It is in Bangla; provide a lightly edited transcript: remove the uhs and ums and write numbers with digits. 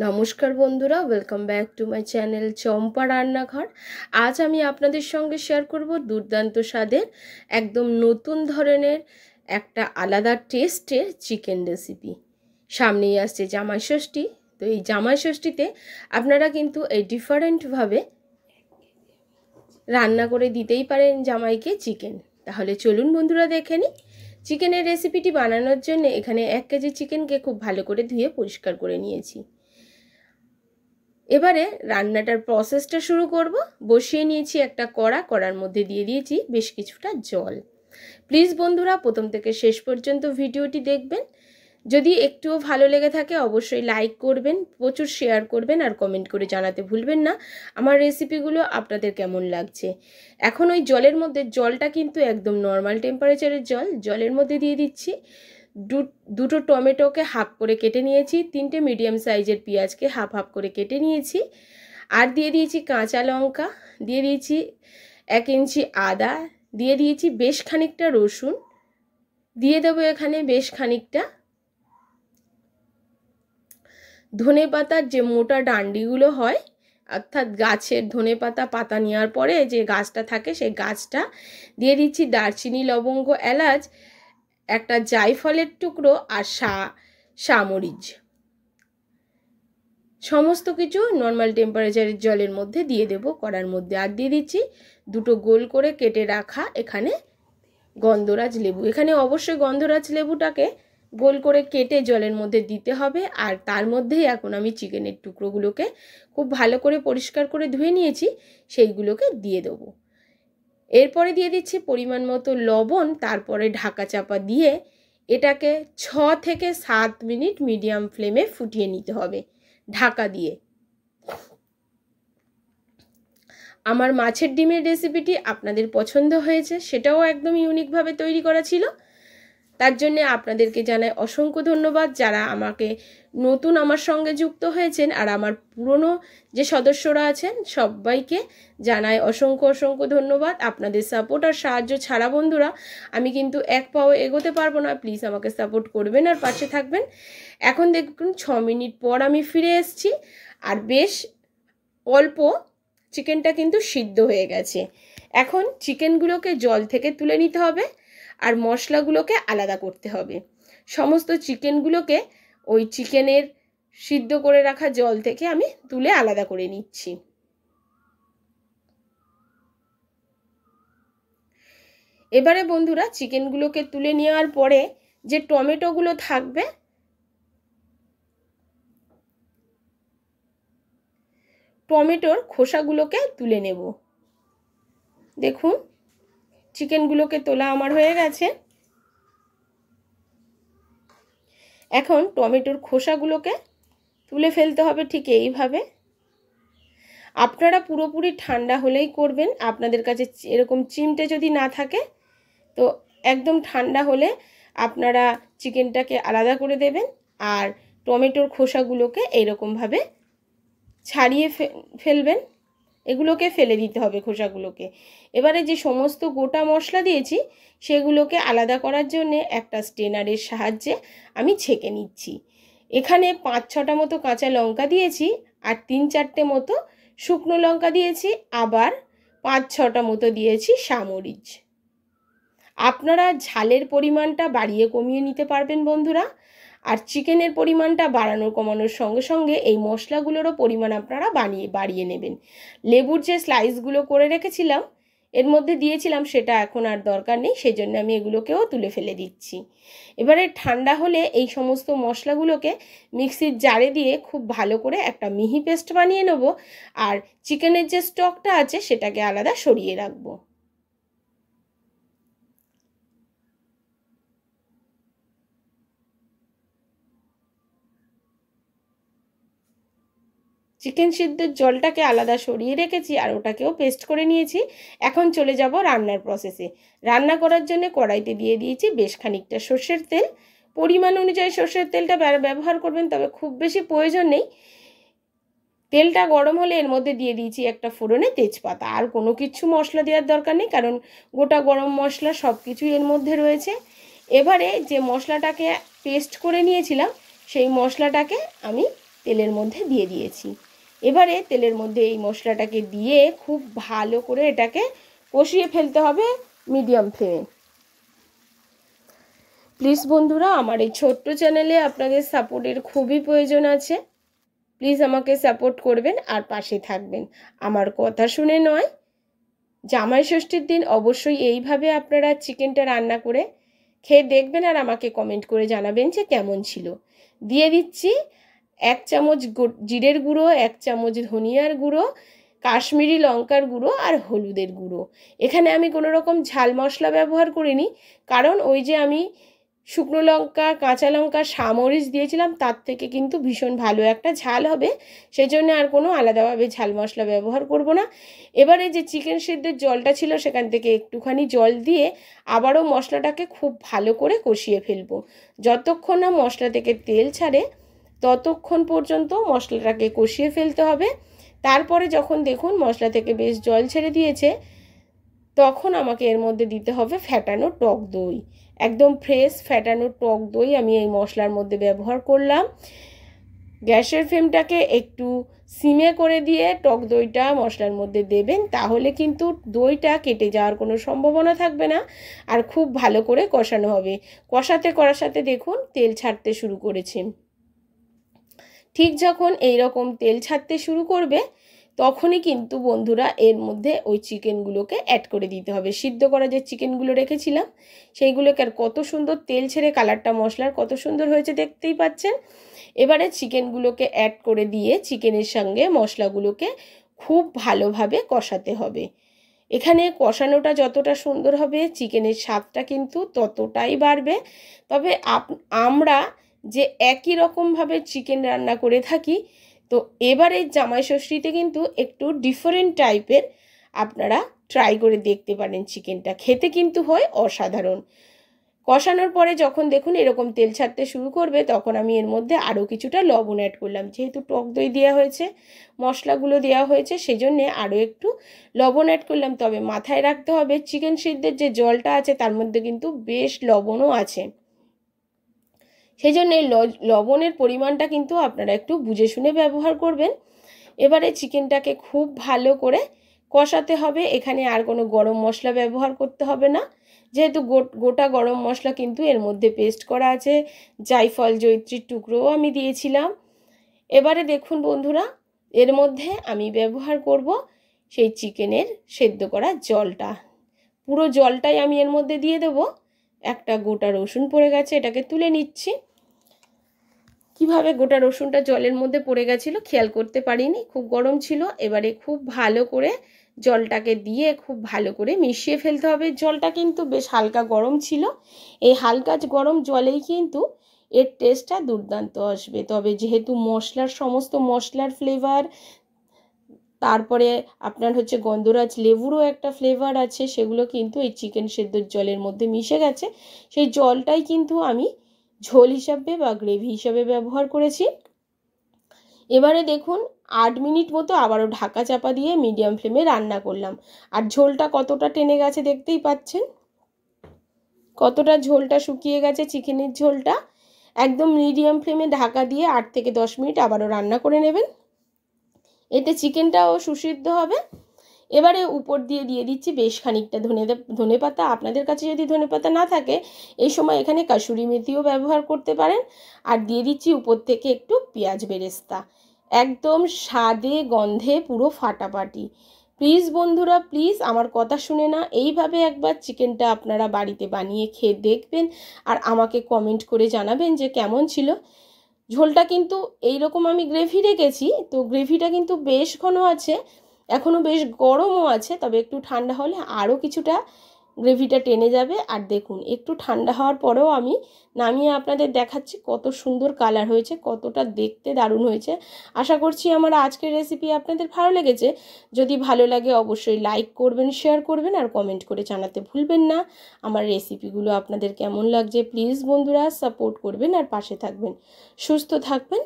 নমস্কার বন্ধুরা, welcome back to my channel Champa Rannaghar. আজ আমি আপনাদের সঙ্গে শেয়ার করব দুর্দান্ত স্বাদের একদম নতুন ধরনের একটা আলাদা টেস্টের চিকেন রেসিপি। সামনেই আসছে জামাই ষষ্ঠী, তো এই জামাই ষষ্ঠীতে আপনারা কিন্তু এই ডিফারেন্টভাবে রান্না করে দিতেই পারেন জামাইকে চিকেন। তাহলে চলুন বন্ধুরা দেখে নিই। চিকেনের রেসিপিটি বানানোর জন্য এখানে 1 কেজি চিকেনকে খুব ভালো করে ধুয়ে পরিষ্কার করে নিয়েছি। এবারে রান্নাটার প্রসেসটা শুরু করব। বসিয়ে নিয়েছি একটা কড়ার মধ্যে দিয়ে দিয়েছি বেশ কিছুটা জল। প্লিজ বন্ধুরা প্রথম থেকে শেষ পর্যন্ত ভিডিওটি দেখবেন। যদি একটুও ভালো লেগে থাকে অবশ্যই লাইক করবেন, প্রচুর শেয়ার করবেন আর কমেন্ট করে জানাতে ভুলবেন না আমার রেসিপিগুলো আপনাদের কেমন লাগছে। এখন ওই জলের মধ্যে, জলটা কিন্তু একদম নর্মাল টেম্পারেচারের জলের মধ্যে দিয়ে দিচ্ছি দুটো টমেটোকে হাফ করে কেটে নিয়েছি, 3টে মিডিয়াম সাইজের পেঁয়াজকে হাফ হাফ করে কেটে নিয়েছি, আর দিয়ে দিয়েছি কাঁচা লঙ্কা, দিয়ে দিয়েছি 1 ইঞ্চি আদা, দিয়ে দিয়েছি বেশ খানিকটা রসুন, দিয়ে দেবো এখানে বেশ খানিকটা ধনে পাতার যে মোটা ডান্ডিগুলো হয়, অর্থাৎ গাছের ধনে পাতা নেওয়ার পরে যে গাছটা থাকে সেই গাছটা, দিয়ে দিচ্ছি দারচিনি, লবঙ্গ, এলাচ, একটা জায়ফলের টুকরো আর শামরিচ। সমস্ত কিছু নর্মাল টেম্পারেচারের জলের মধ্যে দিয়ে দেব কড়ার মধ্যে। আর দিয়ে দিচ্ছি দুটো গোল করে কেটে রাখা এখানে গন্ধরাজ লেবু। এখানে অবশ্যই গন্ধরাজ লেবুটাকে গোল করে কেটে জলের মধ্যে দিতে হবে। আর তার মধ্যেই এখন আমি চিকেনের টুকরোগুলোকে খুব ভালো করে পরিষ্কার করে ধুয়ে নিয়েছি সেইগুলোকে দিয়ে দেবো। এরপরে দিয়ে দিচ্ছি পরিমাণ মতো লবণ, তারপরে ঢাকা চাপা দিয়ে এটাকে 6 থেকে 7 মিনিট মিডিয়াম ফ্লেমে ফুটিয়ে নিতে হবে ঢাকা দিয়ে। আমার মাছের ডিমের রেসিপিটি আপনাদের পছন্দ হয়েছে, সেটাও একদম ইউনিকভাবে তৈরি করা ছিল। তার জন্য আপনাদেরকে জানাই অসংখ্য ধন্যবাদ। যারা আমাকে নতুন আমার সঙ্গে যুক্ত হয়েছেন আর আমার পুরনো যে সদস্যরা আছেন সবাইকে জানাই অসংখ্য ধন্যবাদ। আপনাদের সাপোর্ট আর সাহায্য ছাড়া বন্ধুরা আমি কিন্তু এক পাও এগোতে পারবো না। প্লিজ আমাকে সাপোর্ট করবেন আর পাশে থাকবেন। এখন দেখুন 6 মিনিট পর আমি ফিরে এসেছি আর বেশ অল্প চিকেনটা কিন্তু সিদ্ধ হয়ে গেছে। এখন চিকেনগুলোকে জল থেকে তুলে নিতে হবে আর মশলাগুলোকে আলাদা করতে হবে। সমস্ত চিকেনগুলোকে ওই চিকেনের সিদ্ধ করে রাখা জল থেকে আমি তুলে আলাদা করে নিচ্ছি। এবারে বন্ধুরা চিকেনগুলোকে তুলে নেওয়ার পরে যে টমেটোগুলো থাকবে, টমেটোর খোসাগুলোকে তুলে নেব। দেখুন চিকেনগুলোকে তোলা আমার হয়ে গেছে। এখন টমেটোর খোসাগুলোকে তুলে ফেলতে হবে ঠিক এইভাবে। আপনারা পুরোপুরি ঠান্ডা হলেই করবেন। আপনাদের কাছে এরকম চিমটে যদি না থাকে তো একদম ঠান্ডা হলে আপনারা চিকেনটাকে আলাদা করে দেবেন আর টমেটোর খোসাগুলোকে এইরকমভাবে ছাড়িয়ে ফেলবেন। এগুলোকে ফেলে দিতে হবে খোসাগুলোকে। এবারে যে সমস্ত গোটা মশলা দিয়েছি সেগুলোকে আলাদা করার জন্য একটা স্ট্রেনারের সাহায্যে আমি ছেঁকে নিচ্ছি। এখানে 5-6টা মতো কাঁচা লঙ্কা দিয়েছি আর 3-4টে মতো শুকনো লঙ্কা দিয়েছি, আবার 5-6টা মতো দিয়েছি শামরিচ। আপনারা ঝালের পরিমাণটা বাড়িয়ে কমিয়ে নিতে পারবেন বন্ধুরা। আর চিকেনের পরিমাণটা বাড়ানো কমানোর সঙ্গে সঙ্গে এই মশলাগুলোরও পরিমাণ আপনারা বাড়িয়ে নেবেন। লেবুর যে স্লাইসগুলো করে রেখেছিলাম এর মধ্যে দিয়েছিলাম, সেটা এখন আর দরকার নেই, সেই জন্য আমি এগুলোকেও তুলে ফেলে দিচ্ছি। এবারে ঠান্ডা হলে এই সমস্ত মশলাগুলোকে মিক্সির জারে দিয়ে খুব ভালো করে একটা মিহি পেস্ট বানিয়ে নেব আর চিকেনের যে স্টকটা আছে সেটাকে আলাদা সরিয়ে রাখবো। চিকেন সিদ্ধের জলটাকে আলাদা সরিয়ে রেখেছি আর ওটাকেও পেস্ট করে নিয়েছি। এখন চলে যাব রান্নার প্রসেসে। রান্না করার জন্য কড়াইতে দিয়ে দিয়েছি বেশ খানিকটা সর্ষের তেল। পরিমাণ অনুযায়ী সর্ষের তেলটা ব্যবহার করবেন, তবে খুব বেশি প্রয়োজন নেই। তেলটা গরম হলে এর মধ্যে দিয়ে দিয়েছি একটা ফোড়নে তেজপাতা। আর কোনো কিছু মশলা দেওয়ার দরকার নেই, কারণ গোটা গরম মশলা সব কিছুই এর মধ্যে রয়েছে। এবারে যে মশলাটাকে পেস্ট করে নিয়েছিলাম সেই মশলাটাকে আমি তেলের মধ্যে দিয়ে দিয়েছি। এবারে তেলের মধ্যে এই মশলাটাকে দিয়ে খুব ভালো করে এটাকে কষিয়ে ফেলতে হবে মিডিয়াম ফ্লেমে। প্লিজ বন্ধুরা, আমার এই ছোট্ট চ্যানেলে আপনাদের সাপোর্টের খুবই প্রয়োজন আছে। প্লিজ আমাকে সাপোর্ট করবেন আর পাশে থাকবেন। আমার কথা শুনে নয়, জামাই ষষ্ঠীর দিন অবশ্যই এইভাবে আপনারা চিকেনটা রান্না করে খেয়ে দেখবেন আর আমাকে কমেন্ট করে জানাবেন যে কেমন ছিল। দিয়ে দিচ্ছি 1 চামচ জিরের গুঁড়ো, 1 চামচ ধনিয়ার গুঁড়ো, কাশ্মীরি লঙ্কার গুঁড়ো আর হলুদের গুঁড়ো। এখানে আমি কোনো রকম ঝাল মশলা ব্যবহার করিনি, কারণ ওই যে আমি শুকনো লঙ্কা, কাঁচা লঙ্কা, সামরিচ দিয়েছিলাম, তার থেকে কিন্তু ভীষণ ভালো একটা ঝাল হবে, সেজন্য আর কোনো আলাদাভাবে ঝাল মশলা ব্যবহার করব না। এবারে যে চিকেন সিদ্ধের জলটা ছিল সেখান থেকে একটুখানি জল দিয়ে আবারও মশলাটাকে খুব ভালো করে কষিয়ে ফেলবো। যতক্ষণ না মশলা থেকে তেল ছাড়ে ততক্ষণ পর্যন্ত মশলাটাকে কষিয়ে ফেলতে হবে। তারপরে যখন দেখুন মশলা থেকে বেশ জল ছেড়ে দিয়েছে, তখন আমাকে এর মধ্যে দিতে হবে ফ্যাটানো টক দই। একদম ফ্রেশ ফ্যাটানো টক দই আমি এই মশলার মধ্যে ব্যবহার করলাম। গ্যাসের ফ্লেমটাকে একটু সিমে করে দিয়ে টক দইটা মশলার মধ্যে দেবেন, তাহলে কিন্তু দইটা কেটে যাওয়ার কোনো সম্ভাবনা থাকবে না আর খুব ভালো করে কষানো হবে। কষাতে দেখুন তেল ছাড়তে শুরু করেছে। ঠিক যখন এই রকম তেল ছাড়তে শুরু করবে তখনই কিন্তু বন্ধুরা এর মধ্যে ওই চিকেনগুলোকে অ্যাড করে দিতে হবে। সিদ্ধ করা যে চিকেনগুলো রেখেছিলাম সেইগুলোকে, আর কত সুন্দর তেল ছেড়ে কালারটা মশলার কত সুন্দর হয়েছে দেখতেই পাচ্ছেন। এবারে চিকেনগুলোকে অ্যাড করে দিয়ে চিকেনের সঙ্গে মশলাগুলোকে খুব ভালোভাবে কষাতে হবে। এখানে কষানোটা যতটা সুন্দর হবে চিকেনের স্বাদটা কিন্তু ততটাই বাড়বে। তবে আমরা যে একই রকমভাবে চিকেন রান্না করে থাকি, তো এবারে জামাই ষষ্ঠীতে কিন্তু একটু ডিফারেন্ট টাইপের আপনারা ট্রাই করে দেখতে পারেন। চিকেনটা খেতে কিন্তু হয় অসাধারণ। কষানোর পরে যখন দেখুন এরকম তেল ছাড়তে শুরু করবে তখন আমি এর মধ্যে আরও কিছুটা লবণ অ্যাড করলাম। যেহেতু টক দই দেওয়া হয়েছে, মশলাগুলো দেওয়া হয়েছে, সেজন্যে আরও একটু লবণ অ্যাড করলাম। তবে মাথায় রাখতে হবে চিকেন সিদ্ধের যে জলটা আছে তার মধ্যে কিন্তু বেশ লবণও আছে, সেই জন্য এই লবণের পরিমাণটা কিন্তু আপনারা একটু বুঝে শুনে ব্যবহার করবেন। এবারে চিকেনটাকে খুব ভালো করে কষাতে হবে। এখানে আর কোনো গরম মশলা ব্যবহার করতে হবে না, যেহেতু গোটা গরম মশলা কিন্তু এর মধ্যে পেস্ট করা আছে। জায়ফল, জয়িত্রীর টুকরোও আমি দিয়েছিলাম। এবারে দেখুন বন্ধুরা, এর মধ্যে আমি ব্যবহার করব সেই চিকেনের সেদ্ধ করা জলটা। পুরো জলটাই আমি এর মধ্যে দিয়ে দেব। একটা গোটা রসুন পড়ে গেছে, এটাকে তুলে নিচ্ছি। কিভাবে গোটা রসুনটা জলের মধ্যে পড়ে গেছিলো খেয়াল করতে পারিনি, খুব গরম ছিল। এবারে খুব ভালো করে জলটাকে দিয়ে খুব ভালো করে মিশিয়ে ফেলতে হবে। জলটা কিন্তু বেশ হালকা গরম ছিল। এই হালকা গরম জলেই কিন্তু এর টেস্টটা দুর্দান্ত আসবে। তবে যেহেতু সমস্ত মশলার ফ্লেভার, তারপরে আপনার হচ্ছে গন্ধরাজ লেবুরও একটা ফ্লেভার আছে, সেগুলো কিন্তু এই চিকেন সেদ্ধর জলের মধ্যে মিশে গেছে। সেই জলটাই কিন্তু আমি ঝোল হিসাবে বা গ্রেভি হিসাবে ব্যবহার করেছি। এবারে দেখুন 8 মিনিট মতো আবারও ঢাকা চাপা দিয়ে মিডিয়াম ফ্লেমে রান্না করলাম। আর ঝোলটা কতটা টেনে গেছে দেখতেই পাচ্ছেন, কতটা ঝোলটা শুকিয়ে গেছে চিকেনের ঝোলটা। একদম মিডিয়াম ফ্লেমে ঢাকা দিয়ে 8 থেকে 10 মিনিট আবারও রান্না করে নেবেন, এতে চিকেনটাও সুসিদ্ধ হবে। এবারে উপর দিয়ে দিচ্ছি বেশ খানিকটা ধনে পাতা। আপনাদের কাছে যদি ধনে পাতা না থাকে এই সময় এখানে কাসুরি মেথিও ব্যবহার করতে পারেন। আর দিয়ে দিচ্ছি উপর থেকে একটু পেঁয়াজ বেরেস্তা। একদম স্বাদে গন্ধে পুরো ফাটাফাটি। প্লিজ বন্ধুরা, প্লিজ আমার কথা শুনে না এইভাবে একবার চিকেনটা আপনারা বাড়িতে বানিয়ে খেয়ে দেখবেন আর আমাকে কমেন্ট করে জানাবেন যে কেমন ছিল। ঝোলটা কিন্তু এইরকম আমি গ্রেভি রেখেছি, তো গ্রেভিটা কিন্তু বেশ ঘন আছে, এখনও বেশ গরমও আছে। তবে একটু ঠান্ডা হলে আরও কিছুটা গ্রেভিটা টেনে যাবে। আর দেখুন একটু ঠান্ডা হওয়ার পরেও আমি নামিয়ে আপনাদের দেখাচ্ছি কত সুন্দর কালার হয়েছে, কতটা দেখতে দারুণ হয়েছে। আশা করছি আমার আজকের রেসিপি আপনাদের ভালো লেগেছে। যদি ভালো লাগে অবশ্যই লাইক করবেন, শেয়ার করবেন আর কমেন্ট করে জানাতে ভুলবেন না আমার রেসিপিগুলো আপনাদের কেমন লাগছে। প্লিজ বন্ধুরা সাপোর্ট করবেন আর পাশে থাকবেন। সুস্থ থাকবেন।